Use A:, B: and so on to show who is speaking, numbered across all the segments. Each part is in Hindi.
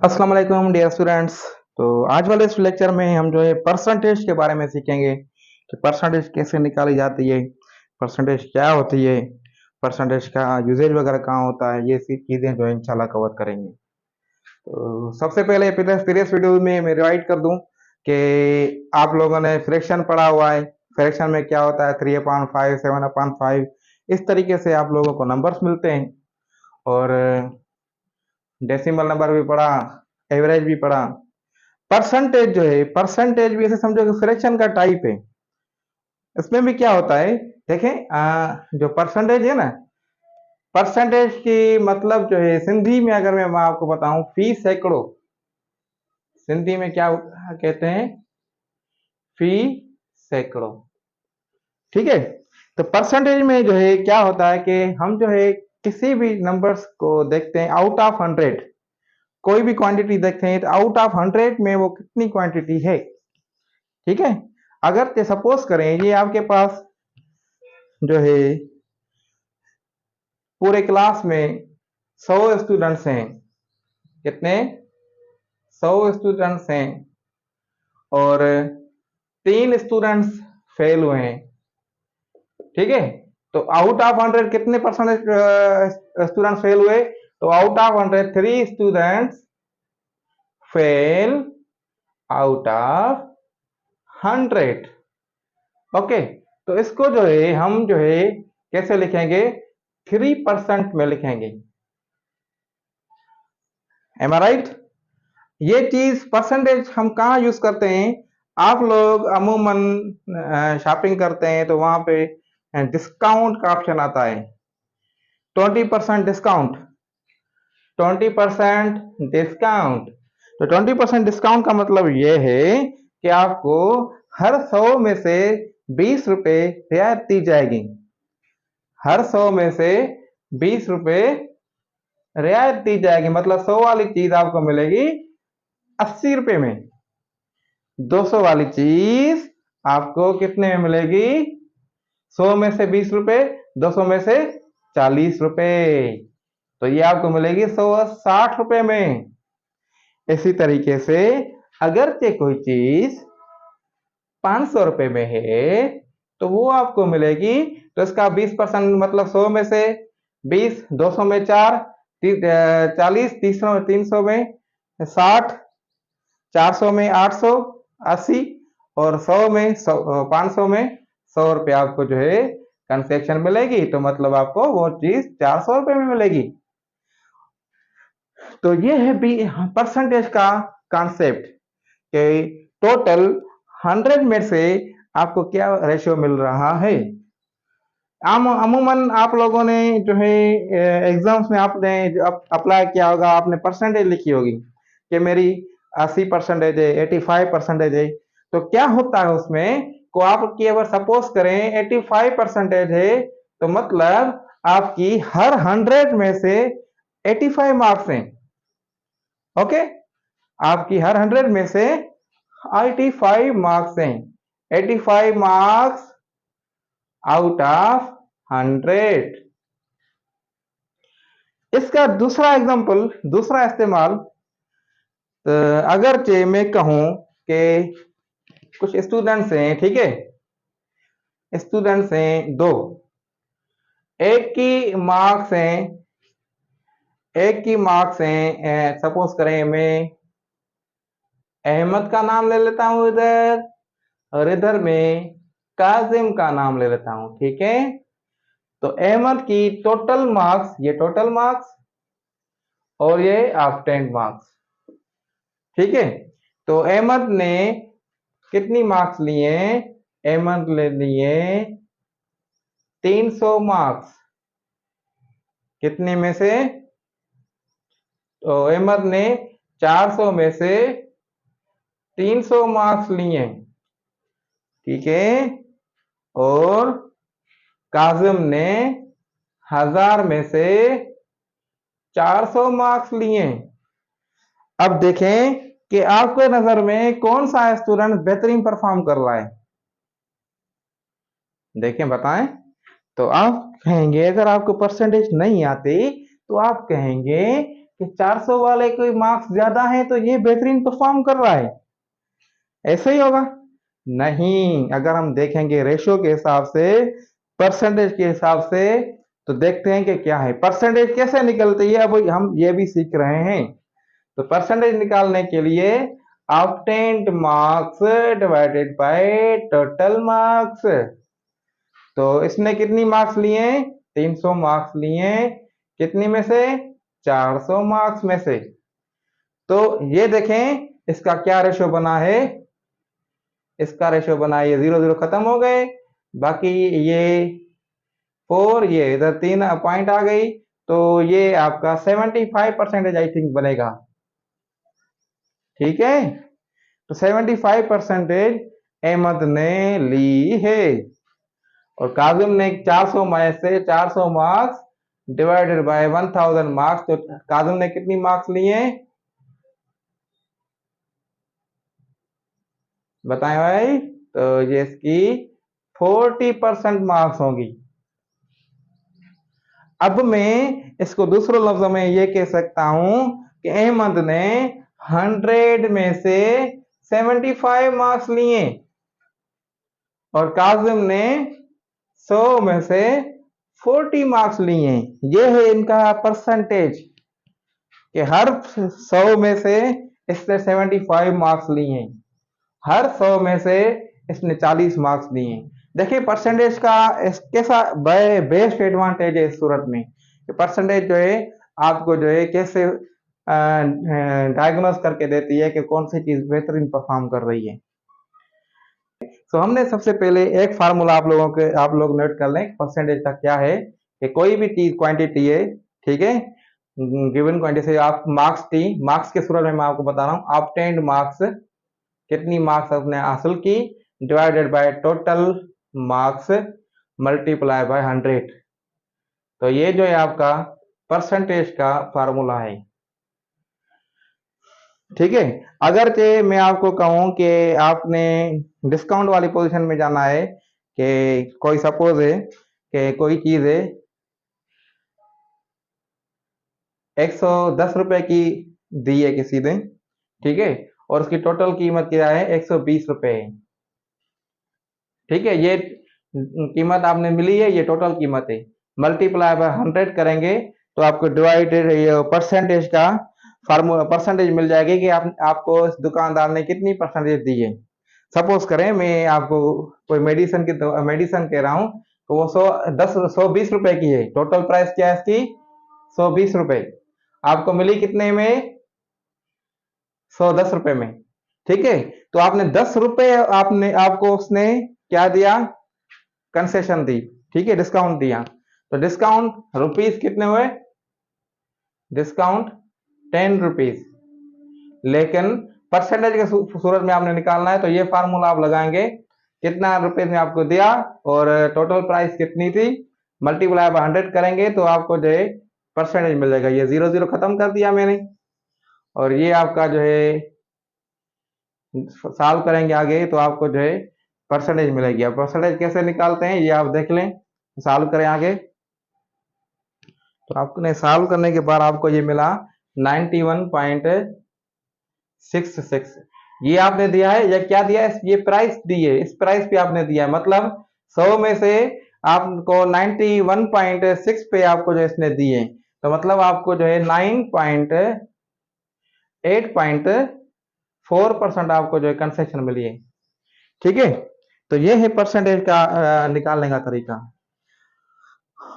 A: अस्सलाम वालेकुम डियर स्टूडेंट्स। तो आज वाले इस लेक्चर में हम जो है परसेंटेज के बारे में सीखेंगे कि परसेंटेज कैसे निकाली जाती है, परसेंटेज क्या होती है, परसेंटेज का यूजेज वगैरह कहाँ होता है, ये सी चीज़ें जो है इंशाल्लाह कवर करेंगे। तो सबसे पहले प्रीवियस वीडियो में मैं रिवाइड कर दूं कि आप लोगों ने फ्रैक्शन पढ़ा हुआ है। फ्रैक्शन में क्या होता है 3/5, 7/5, इस तरीके से आप लोगों को नंबर्स मिलते हैं। और डेसिमल नंबर भी पढ़ा, एवरेज भी पढ़ा। परसेंटेज जो है, परसेंटेज भी ऐसे समझो कि फ्रैक्शन का टाइप है। इसमें भी क्या होता है, देखें जो परसेंटेज है ना, परसेंटेज की मतलब जो है सिंधी में अगर मैं आपको बताऊं, फी सैकड़ों, सिंधी में क्या कहते हैं, फी सैकड़ों। ठीक है। तो परसेंटेज में जो है क्या होता है कि हम जो है किसी भी नंबर्स को देखते हैं आउट ऑफ 100, कोई भी क्वांटिटी देखते हैं तो आउट ऑफ 100 में वो कितनी क्वांटिटी है। ठीक है। अगर सपोज करें ये आपके पास जो है पूरे क्लास में 100 स्टूडेंट्स हैं, कितने, 100 स्टूडेंट्स हैं, और 3 स्टूडेंट्स फेल हुए हैं। ठीक है। तो आउट ऑफ 100 कितने परसेंटेज स्टूडेंट्स फेल हुए, तो out of 100 3 students fail out of 100। Okay. तो इसको जो है हम जो है कैसे लिखेंगे, 3% में लिखेंगे। एम आई राइट। ये चीज परसेंटेज हम कहाँ यूज करते हैं, आप लोग अमूमन शॉपिंग करते हैं तो वहां पे डिस्काउंट का ऑप्शन आता है, 20% डिस्काउंट, 20% डिस्काउंट। तो 20% डिस्काउंट का मतलब ये है कि आपको हर 100 में से 20 रुपए रियायत दी जाएगी। हर 100 में से 20 रुपए रियायत दी जाएगी, मतलब 100 वाली चीज आपको मिलेगी 80 रुपए में। 200 वाली चीज आपको कितने में मिलेगी, 100 में से 20 रुपए, 200 में से 40 रुपए, तो ये आपको मिलेगी 160 रुपए में। इसी तरीके से अगर कोई चीज 500 रुपए में है तो वो आपको मिलेगी, तो इसका 20% मतलब 100 में से 20, 200 में 4, 40, 300 में 60, 400 में 800, 80, और 100 में 500 में 100 रुपए आपको जो है कंसेक्शन मिलेगी। तो मतलब आपको वो चीज 400 रुपए में मिलेगी। तो ये है भी परसेंटेज का कॉन्सेप्ट कि टोटल 100 में से आपको क्या रेशियो मिल रहा है। अमूमन आप लोगों ने जो है एग्जाम्स में आपने अप्लाई किया होगा, आपने परसेंटेज लिखी होगी कि मेरी 80% है, 85% है। तो क्या होता है उसमें को आपकी अगर सपोज करें 85% है, तो मतलब आपकी हर 100 में से 85 मार्क्स हैं। ओके। आपकी हर 100 में से 85 मार्क्स हैं, 85 मार्क्स आउट ऑफ 100। इसका दूसरा एग्जांपल, दूसरा इस्तेमाल, अगर मैं कहूं कि कुछ स्टूडेंट्स हैं, ठीक है, स्टूडेंट्स हैं दो, एक की मार्क्स हैं, एक की मार्क्स हैं, सपोज करें मैं अहमद का नाम ले लेता हूं इधर, और इधर में काजिम का नाम ले लेता हूं। ठीक है। तो अहमद की टोटल मार्क्स, ये टोटल मार्क्स, और ये ऑब्टेन्ड मार्क्स। ठीक है। तो अहमद ने कितनी मार्क्स लिए, अहमद ले लिए 300 मार्क्स, कितने में से, तो अहमद ने 400 में से 300 मार्क्स लिए। ठीक है। और काजिम ने 1000 में से 400 मार्क्स लिए। अब देखें कि आपके नजर में कौन सा स्टूडेंट बेहतरीन परफॉर्म कर रहा है, देखें बताएं। तो आप कहेंगे, अगर आपको परसेंटेज नहीं आती तो आप कहेंगे कि 400 वाले कोई मार्क्स ज्यादा है तो ये बेहतरीन परफॉर्म कर रहा है, ऐसे ही होगा? नहीं, अगर हम देखेंगे रेशियो के हिसाब से, परसेंटेज के हिसाब से, तो देखते हैं कि क्या है परसेंटेज कैसे निकलती है। अब हम ये भी सीख रहे हैं। तो परसेंटेज निकालने के लिए obtained marks divided by total marks. तो इसने कितनी मार्क्स लिए? 300 मार्क्स लिए। कितनी में से? 400 मार्क्स में से। तो ये देखें इसका क्या रेशियो बना है, इसका रेशियो बना है, ये 0 0 खत्म हो गए, बाकी ये 4, ये इधर 3 पॉइंट आ गई, तो ये आपका 75% आई थिंक बनेगा। ठीक है, तो 75% अहमद ने ली है, और काजिम ने 400 में से 400 मार्क्स डिवाइडेड बाय 1000 मार्क्स, तो काजिम ने कितनी मार्क्स लिए बताएं भाई? तो ये इसकी 40% मार्क्स होंगी। अब मैं इसको दूसरे लफ्जों में ये कह सकता हूं कि अहमद ने 100 में से 75 मार्क्स लिए और काजिम ने 100 में से 40 मार्क्स लिए। ये है इनका परसेंटेज कि हर 100 में से इसने 75 मार्क्स लिए, हर 100 में से इसने 40 मार्क्स लिए। देखिए परसेंटेज का कैसा बेस्ट एडवांटेज है इस सूरत में, कि परसेंटेज जो है आपको जो है कैसे डायग्नोस करके देती है कि कौन सी चीज बेहतरीन परफॉर्म कर रही है। तो हमने सबसे पहले एक फार्मूला आप लोग नोट कर लें परसेंटेज का क्या है, कि कोई भी चीज क्वांटिटी है, ठीक है, गिवन क्वांटिटी से आप मार्क्स के सूरत में मैं आपको बता रहा हूँ, ऑब्टेन्ड मार्क्स, कितनी मार्क्स आपने हासिल की, divided by total marks multiply by 100। तो ये जो है आपका परसेंटेज का फार्मूला है। ठीक है, अगर के मैं आपको कहूं कि आपने डिस्काउंट वाली पोजीशन में जाना है, कि कोई सपोज है कि कोई चीज है 110 रुपए की दी है किसी ने, ठीक है, और उसकी टोटल कीमत क्या है? 120 रुपए। ठीक है, ये कीमत आपने मिली है, ये टोटल कीमत है, मल्टीप्लाई बाय 100 करेंगे तो आपको डिवाइडेड परसेंटेज का फार्मूला परसेंटेज मिल जाएगी कि आपको इस दुकानदार ने कितनी परसेंटेज दी है। सपोज करें मैं आपको कोई मेडिसिन कह रहा हूं, तो वो 120 रुपए की है, टोटल प्राइस क्या है इसकी? 120 रुपए। आपको मिली कितने में? 110 रुपए में। ठीक है, तो आपने 10 रुपए आपको उसने क्या दिया? कंसेशन दी, ठीक है, डिस्काउंट दिया। तो डिस्काउंट रुपीस कितने हुए? Discount 10 rupees. लेकिन परसेंटेज के सूरत में आपने निकालना है, तो ये फार्मूला आप लगाएंगे, कितना रुपए में आपको दिया और टोटल प्राइस कितनी थी, मल्टीप्लाई बाय 100 करेंगे तो आपको जो है परसेंटेज मिल जाएगा। ये 0 0 खत्म कर दिया मैंने, और ये आपका जो है सॉल्व करेंगे आगे तो आपको जो है परसेंटेज मिलेगी। अब परसेंटेज कैसे निकालते हैं ये आप देख लें, सॉल्व करें आगे। तो आपने सॉल्व करने के बाद आपको ये मिला 91.66। ये आपने दिया है, या क्या दिया है? ये प्राइस दी है, इस प्राइस पे आपने दिया है, मतलब 100 में से आपको 91.6 पे आपको जो इसने दिए, तो मतलब आपको जो है 8.4% आपको जो है कंसेशन मिली है। ठीक है, तो ये है परसेंटेज का निकालने का तरीका।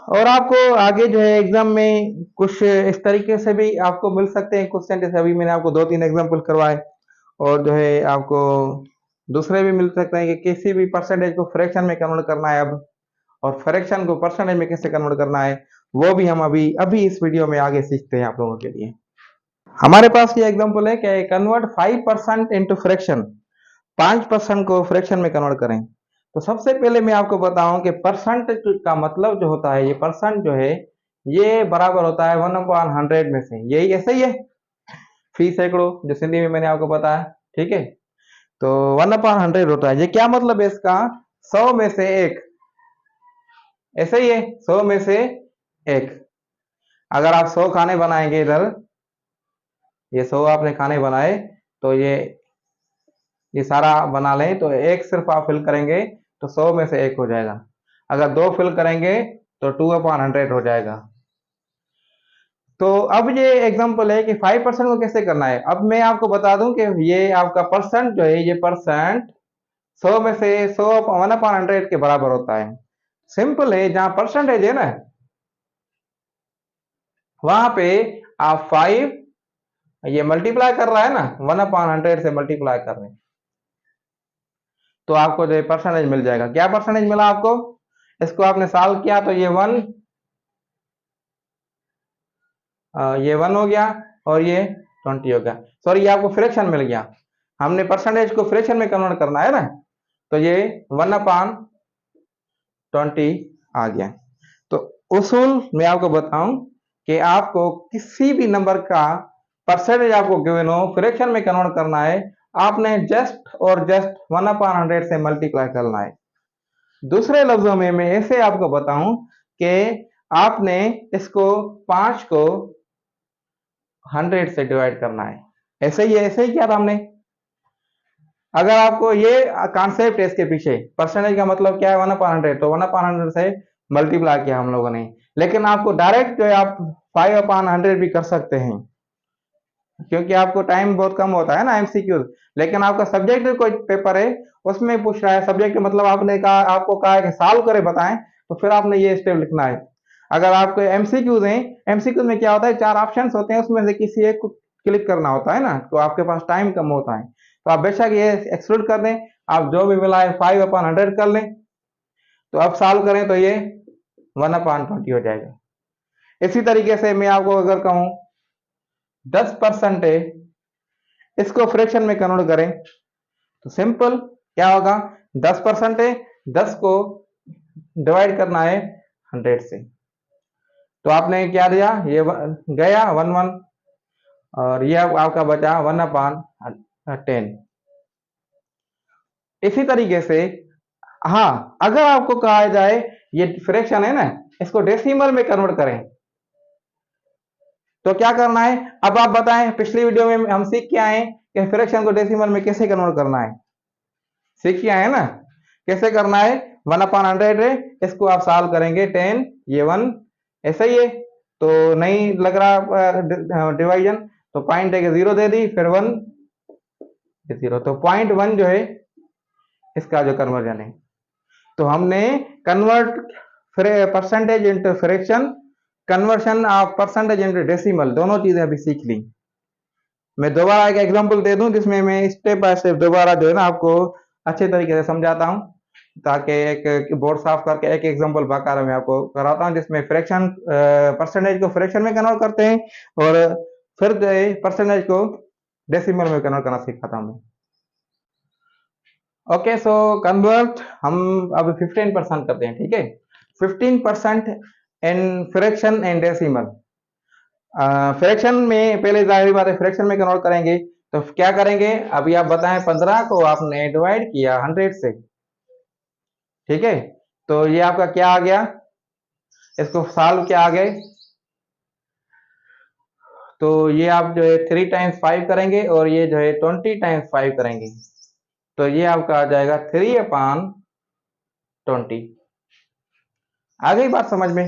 A: और आपको आगे जो है एग्जाम में कुछ इस तरीके से भी आपको मिल सकते हैं क्वेश्चन, जैसे अभी मैंने आपको 2-3 एग्जाम्पल करवाए, और जो है आपको दूसरे भी मिल सकते हैं कि किसी भी परसेंटेज को फ्रैक्शन में कन्वर्ट करना है अब, और फ्रैक्शन को परसेंटेज में कैसे कन्वर्ट करना है वो भी हम अभी इस वीडियो में आगे सीखते हैं आप लोगों के लिए। हमारे पास ये एग्जाम्पल है कि कन्वर्ट 5% इंटू फ्रैक्शन, 5% को फ्रैक्शन में कन्वर्ट करें। तो सबसे पहले मैं आपको बताऊं कि परसेंट का मतलब जो होता है, ये परसेंट जो है ये बराबर होता है 1/100 में से, यही ऐसे ही है, फी सैकड़ों जो सिंधी में मैंने आपको बताया। ठीक है, तो 1/100 होता है। ये क्या मतलब है इसका? 100 में से 1, ऐसे ही है, 100 में से 1। अगर आप 100 खाने बनाएंगे इधर, ये 100 आपने खाने बनाए तो ये सारा बना लें तो एक सिर्फ आप फिल करेंगे तो 100 में से एक हो जाएगा। अगर 2 फिल करेंगे तो 2/100 हो जाएगा। तो अब ये एग्जांपल है कि 5% को कैसे करना है। अब मैं आपको बता दूं कि ये आपका परसेंट जो है, ये परसेंट 100 में से 100 1/100 के बराबर होता है। सिंपल है, जहां परसेंटेज है ना वहां पे आप 5 ये मल्टीप्लाई कर रहा है ना, 1/100 से मल्टीप्लाई कर रहे हैं तो आपको जो परसेंटेज मिल जाएगा। क्या परसेंटेज मिला आपको? इसको आपने सॉल्व किया तो ये 1 हो गया और ये 20 हो गया। सॉरी, ये आपको फ्रैक्शन मिल गया। हमने परसेंटेज को फ्रैक्शन में कन्वर्ट करना है ना, तो ये 1/20 आ गया। तो उसूल मैं आपको बताऊं कि आपको किसी भी नंबर का परसेंटेज आपको गिवन हो, फ्रैक्शन में कन्वर्ट करना है, आपने जस्ट और जस्ट 1/100 से मल्टीप्लाई करना है। दूसरे लफ्जों में मैं ऐसे आपको बताऊं कि आपने इसको 5 को 100 से डिवाइड करना है। ऐसे ही किया था हमने। अगर आपको ये कॉन्सेप्ट है इसके पीछे, परसेंटेज का मतलब क्या है 1/100, तो 1/100 से मल्टीप्लाई किया हम लोगों ने। लेकिन आपको डायरेक्ट जो है आप 5/100 भी कर सकते हैं, क्योंकि आपको टाइम बहुत कम होता है ना एमसीक्यू। लेकिन आपका सब्जेक्ट कोई पेपर है उसमें पूछ रहा है, सब्जेक्ट मतलब आपने कहा, आपको कहा है कि सॉल्व करे बताएं, तो फिर आपने ये स्टेप लिखना है। अगर आपको एमसीक्यूज हैं, एमसीक्यूज में क्या होता है, 4 ऑप्शंस होते हैं, उसमें से किसी एक को क्लिक करना होता है ना, तो आपके पास टाइम कम होता है, तो आप बेशक ये एक्सक्लूड कर दें, आप जो भी मिला है 5/100 कर लें। तो अब सॉल्व करें तो ये 1/20 हो जाएगा। इसी तरीके से मैं आपको अगर कहूं 10% है, इसको फ्रैक्शन में कन्वर्ट करें तो सिंपल क्या होगा, 10% है, 10 को डिवाइड करना है 100 से, तो आपने क्या दिया, ये गया 1 और ये आपका बचा 1/10। इसी तरीके से हाँ, अगर आपको कहा जाए ये फ्रैक्शन है ना, इसको डेसिमल में कन्वर्ट करें तो क्या करना है। अब आप बताएं, पिछली वीडियो में हम सीख के आए कि फ्रैक्शन को डेसिमल में कैसे कन्वर्ट करना है, सीख के आए ना कैसे करना है। 1/100 है, इसको आप सॉल्व करेंगे 10, ये 1, ऐसा ही है। तो नहीं लग रहा डिवाइजन, तो पॉइंट है 0 दे दी, फिर 1 0, तो 0.1 जो है इसका जो कन्वर्जन है। तो हमने convert percentage into fraction, conversion of percentage into decimal, दोनों चीजें अभी सीख ली। मैं दोबारा एक एग्जांपल दे दूं जिसमें मैं स्टेप बाय स्टेप दोबारा जो है ना आपको अच्छे तरीके से समझाता हूं, ताकि एक बोर्ड साफ करके एक एग्जांपल बाकायदा मैं आपको कराता हूं जिसमें फ्रैक्शन परसेंटेज को फ्रैक्शन में कन्वर्ट करते हैं और फिर जो है परसेंटेज को डेसिमल में कन्वर्ट करना सिखाता हूं। ओके, सो कन्वर्ट हम अब 15% करते हैं, ठीक है। 15% in fraction and decimal. Fraction में पहले जाहिर बात है फ्रैक्शन में कन्वर्ट करेंगे, तो क्या करेंगे, अभी आप बताएं 15 को आपने डिवाइड किया 100 से, ठीक है। तो ये आपका क्या आ गया, इसको सॉल्व क्या आ गए, तो ये आप जो है 3 टाइम्स 5 करेंगे और ये जो है 20 टाइम्स 5 करेंगे, तो ये आपका आ जाएगा 3/20। आ गई बात समझ में,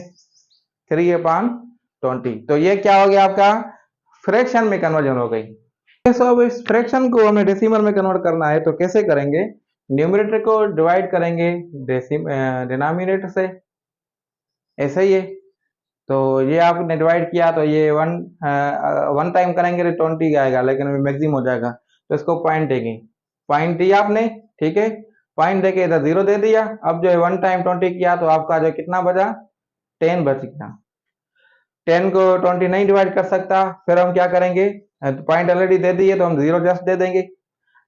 A: 3/20। तो ये क्या हो गया आपका, फ्रैक्शन में कन्वर्जन हो गई। तो अब इस फ्रैक्शन को हमें डेसिमल में कन्वर्ट करना है, तो कैसे करेंगे, न्यूमरेटर को डिवाइड करेंगे डिनोमिनेटर से, ऐसे ही है। तो ये आपने डिवाइड किया तो ये 1 टाइम करेंगे तो 20 आएगा, लेकिन मैक्सिमम हो जाएगा, तो इसको पॉइंट देंगे, पॉइंट दिया आपने, ठीक है। पॉइंट देके इधर 0 दे दिया। अब जो है 1 टाइम 20 किया तो आपका जो कितना बचा, 10 बच गया। 10 को 20 नहीं डिवाइड कर सकता, फिर हम क्या करेंगे, पॉइंट ऑलरेडी दे दिए तो हम 0 जस्ट दे देंगे।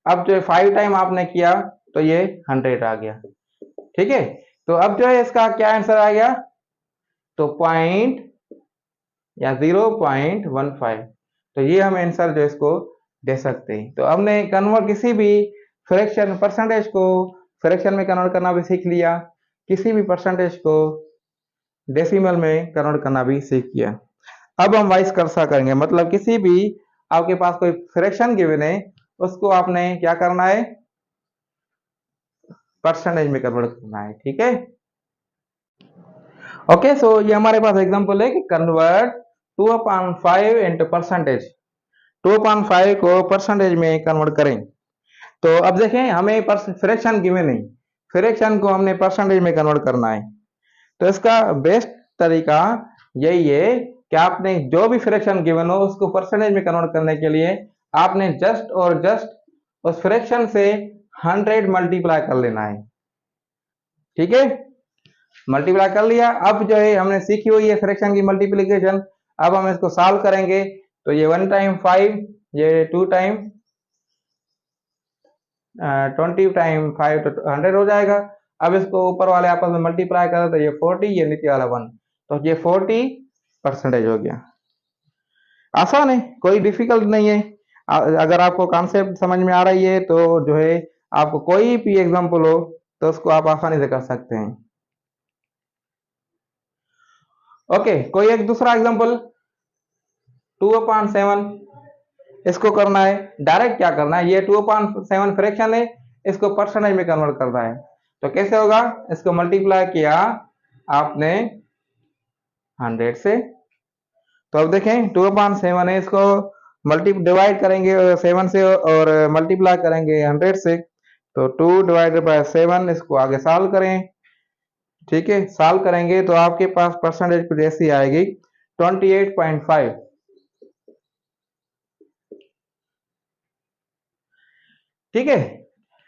A: अब जो 5 टाइम आपने किया तो ये 100 आ गया, ठीक है। तो अब जो है इसका क्या आंसर आ गया, तो पॉइंट या 0.15, तो ये हम आंसर जो इसको दे सकते हैं। तो हमने कन्वर्ट किसी भी फ्रैक्शन परसेंटेज को फ्रैक्शन में कन्वर्ट करना भी सीख लिया, किसी भी परसेंटेज को डेसिमल में कन्वर्ट करना भी सीख लिया। अब हम वाइस वर्सा करेंगे, मतलब किसी भी आपके पास कोई फ्रैक्शन गिवन है, उसको आपने क्या करना है, परसेंटेज में कन्वर्ट करना है। ठीक है, ओके। सो ये हमारे पास एग्जांपल है कि कन्वर्ट 2/5 इनटू परसेंटेज, 2/5 को परसेंटेज में कन्वर्ट करें। तो अब देखें, हमें फ्रैक्शन गिवन है, फ्रैक्शन को हमने परसेंटेज में कन्वर्ट करना है। तो इसका बेस्ट तरीका यही है कि आपने जो भी फ्रैक्शन गिवन हो उसको परसेंटेज में कन्वर्ट करने के लिए आपने जस्ट और जस्ट उस फ्रैक्शन से 100 मल्टीप्लाई कर लेना है। ठीक है, मल्टीप्लाई कर लिया। अब जो है हमने सीखी हुई है फ्रैक्शन की मल्टीप्लीकेशन, अब हम इसको सॉल्व करेंगे। तो ये 1 टाइम 5, ये 2 टाइम 20 टाइम 5 तो 100 हो जाएगा। अब इसको ऊपर वाले आपस में मल्टीप्लाई करें तो ये 40, ये नीचे वाला 1, तो ये 40% हो गया। आसान है, कोई डिफिकल्ट नहीं है। अगर आपको कॉन्सेप्ट समझ में आ रही है तो जो है आपको कोई भी एग्जांपल हो तो उसको आप आसानी से कर सकते हैं। ओके, कोई एक दूसरा एग्जांपल 2/7, इसको करना है डायरेक्ट। क्या करना है, ये 2/7 फ्रैक्शन है, इसको परसेंटेज में कन्वर्ट करना है। तो कैसे होगा, इसको मल्टीप्लाई किया आपने 100 से। तो अब देखें 2/7 है, इसको डिवाइड करेंगे 7 से और मल्टीप्लाई करेंगे 100 से। तो 2/7, इसको आगे सॉल्व करें। ठीक है, सॉल्व करेंगे तो आपके पास परसेंटेज कुछ ऐसी आएगी 28.5। ठीक है,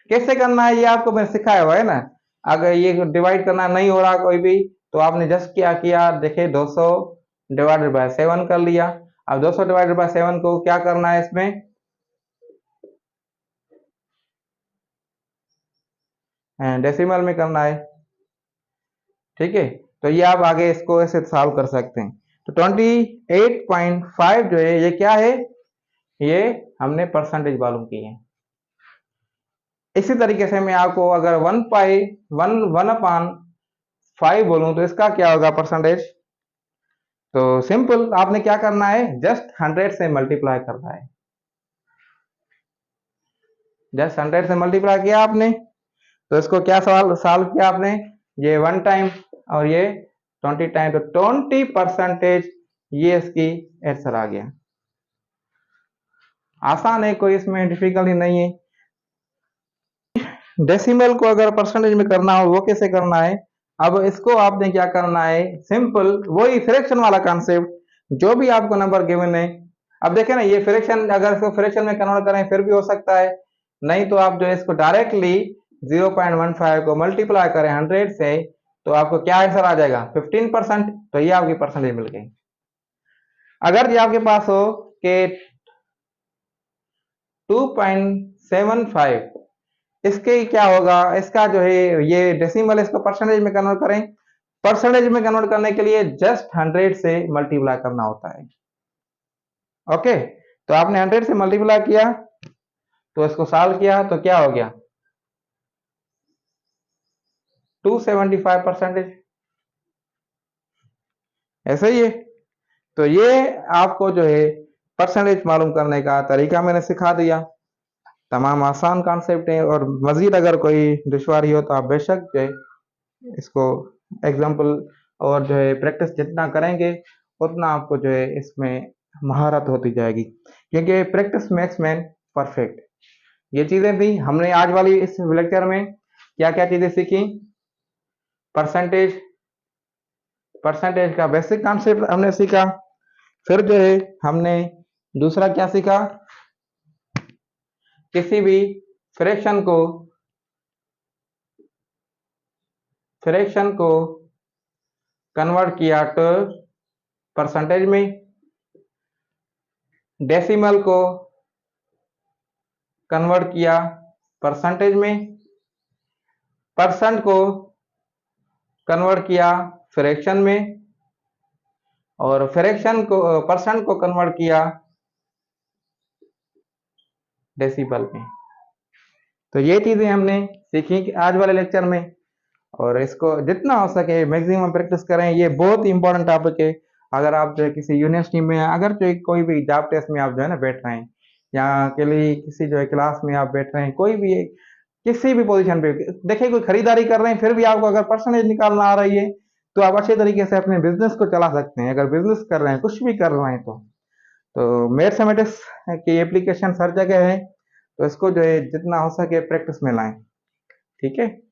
A: कैसे करना है ये आपको मैं सिखाया हुआ है ना। अगर ये डिवाइड करना नहीं हो रहा कोई भी, तो आपने जस्ट क्या किया, देखे 200 डिवाइडेड बाय 7 कर लिया। अब 200 डिवाइडेड बाय 7 को क्या करना है, इसमें डेसिमल में करना है। ठीक है, तो ये आप आगे इसको ऐसे सॉल्व कर सकते हैं। तो 28.5 जो है ये क्या है, ये हमने परसेंटेज मालूम की है। इसी तरीके से मैं आपको अगर 1/5 बोलूं तो इसका क्या होगा परसेंटेज। तो सिंपल, आपने क्या करना है, जस्ट 100 से मल्टीप्लाई करना है। जस्ट 100 से मल्टीप्लाई किया आपने, तो इसको क्या सॉल्व किया आपने, ये 1 टाइम और ये 20 टाइम, तो 20%, ये इसकी आंसर आ गया। आसान है, कोई इसमें डिफिकल्टी नहीं है। डेसिमल को अगर परसेंटेज में करना हो वो कैसे करना है, अब इसको आपने क्या करना है, सिंपल वही फ्रैक्शन वाला कॉन्सेप्ट, जो भी आपको नंबर गिवन है। अब देखें ना, ये फ्रैक्शन अगर इसको फ्रैक्शन में कन्वर्ट करें फिर भी हो सकता है, नहीं तो आप जो है इसको डायरेक्टली 0.15 को मल्टीप्लाई करें 100 से, तो आपको क्या आंसर आ जाएगा, 15%। तो ये आपकी परसेंटेज मिल गई। अगर ये आपके पास हो कि 2.75, इसके क्या होगा, इसका जो है ये डेसिमल, इसको परसेंटेज में कन्वर्ट करें। परसेंटेज में कन्वर्ट करने के लिए जस्ट 100 से मल्टीप्लाई करना होता है। ओके, तो आपने 100 से मल्टीप्लाई किया, तो इसको सॉल्व किया तो क्या हो गया, 275%। ऐसे ही है। तो ये आपको जो है परसेंटेज मालूम करने का तरीका मैंने सिखा दिया। तमाम आसान कॉन्सेप्ट है, और मजीद अगर कोई दुश्वारी हो तो आप बेशक जो है इसको एग्जाम्पल और जो है प्रैक्टिस जितना करेंगे उतना आपको जो है इसमें महारत होती जाएगी, क्योंकि प्रैक्टिस मेक्स मैन परफेक्ट। ये चीजें थी हमने आज वाली इस लेक्चर में, क्या क्या चीजें सीखी, परसेंटेज, परसेंटेज का बेसिक कॉन्सेप्ट हमने सीखा। फिर जो है हमने दूसरा क्या सीखा, किसी भी फ्रैक्शन को कन्वर्ट किया तो परसेंटेज में, डेसिमल को कन्वर्ट किया परसेंटेज में, परसेंट को कन्वर्ट किया फ्रैक्शन में, और फ्रैक्शन को परसेंट को कन्वर्ट किया डेसिमल में। तो ये चीजें हमने सीखी आज वाले लेक्चर में, और इसको जितना हो सके मैक्सिमम प्रैक्टिस करें। ये बहुत इंपॉर्टेंट टॉपिक है, अगर आप जो है किसी यूनिवर्सिटी में, अगर जो है कोई भी जॉब टेस्ट में आप जो है ना बैठ रहे हैं, या के लिए किसी जो है क्लास में आप बैठ रहे हैं, कोई भी किसी भी पोजीशन पे देखिए, कोई खरीदारी कर रहे हैं, फिर भी आपको अगर परसेंटेज निकालना आ रही है, तो आप अच्छे तरीके से अपने बिजनेस को चला सकते हैं। अगर बिजनेस कर रहे हैं, कुछ भी कर रहे हैं, तो मैथमेटिक्स की एप्लीकेशन हर जगह है, तो इसको जो है जितना हो सके प्रैक्टिस में लाएं। ठीक है।